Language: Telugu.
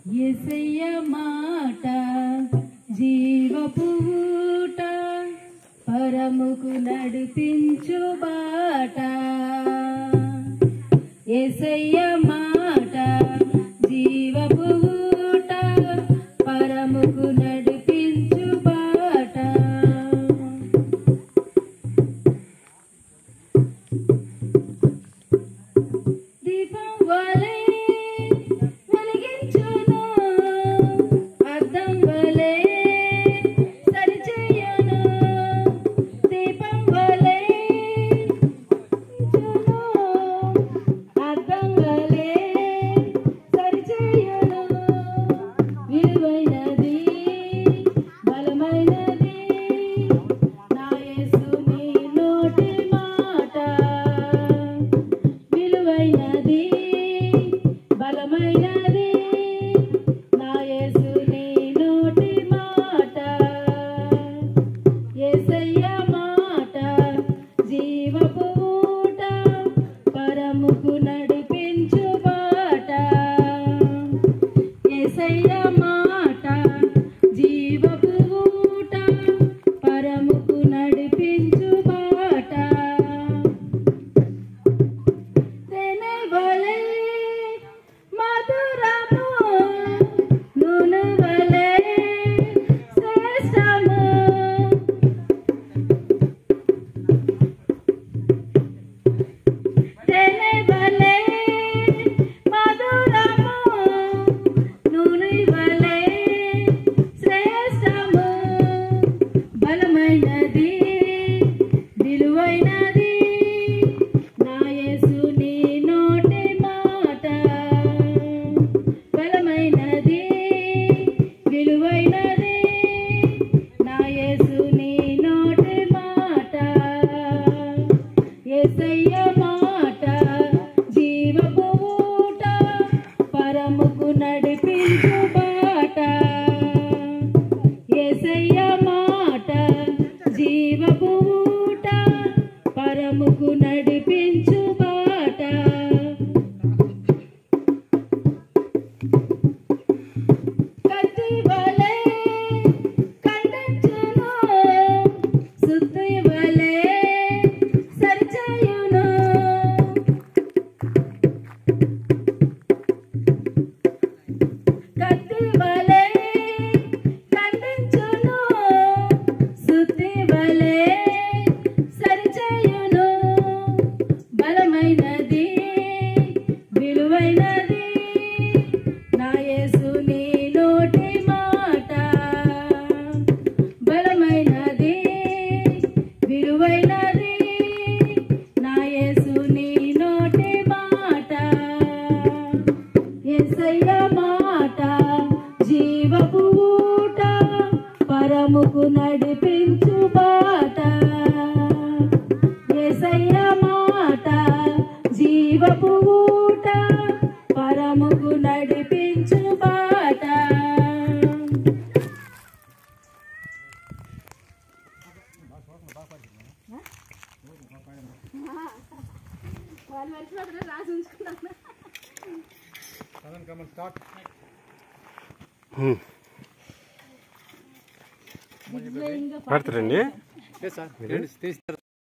యేసయ్య మాట జీవపు ఊట పరముకు నడిపించు బాట. యేసయ్య మాట జీవపు ఊట పరముకు నడిపించు బాట. దీపం వలె వెలిగించును, అద్దం వలె సరిచేయును. దీపం వలె వెలిగించును, అద్దం వలె సరిచేయును. విలువైనది బలమైనది నా యేసు నీ నోటి మాట. విలువైనది బలమైనది నా యేసు నీ నోటి మాట. యేసయ్య మాట జీవపు ఊట పరముకు నడిపించు బాట. యేసయ్య మాట జీవపు ఊట పరముకు నడిపించు బాట. తేనె వలె మధురము, నూనె వలె శ్రేష్టము. తేనె వలె మధురము, నూనె వలె శ్రేష్టము. బలమైనది విలువైనది నా యేసు నీ నోటి మాట. బలమైనది విలువైనది నా యేసు నీ నోటి మాట. యేసయ్య మాట జీవపు ఊట పరముకు నడిపించు బాట. యేసయ్య మాట జీవపు ఊట పరముకు నడిపించు బాట. కత్తి వలె ఖండించును, సుత్తి వలె సరిచేయును. కత్తి వలె ఖండించును, సుత్తి వలె సరిచేయును. బలమైనది విలువైనది నా యేసు నీ నోటి మాట. బలమైనది విలువైనది నా యేసు నీ నోటి మాట. యేసయ్య మాట జీవపు ఊట పరముకు నడిపించు బాట. యేసయ్య మాట జీవపు ఊట పరముకు నడిపించు బాట. వాళ్ళు మర్చిపోతున్నారు, రాసి ఉంచుకున్నాను. పడతారండి.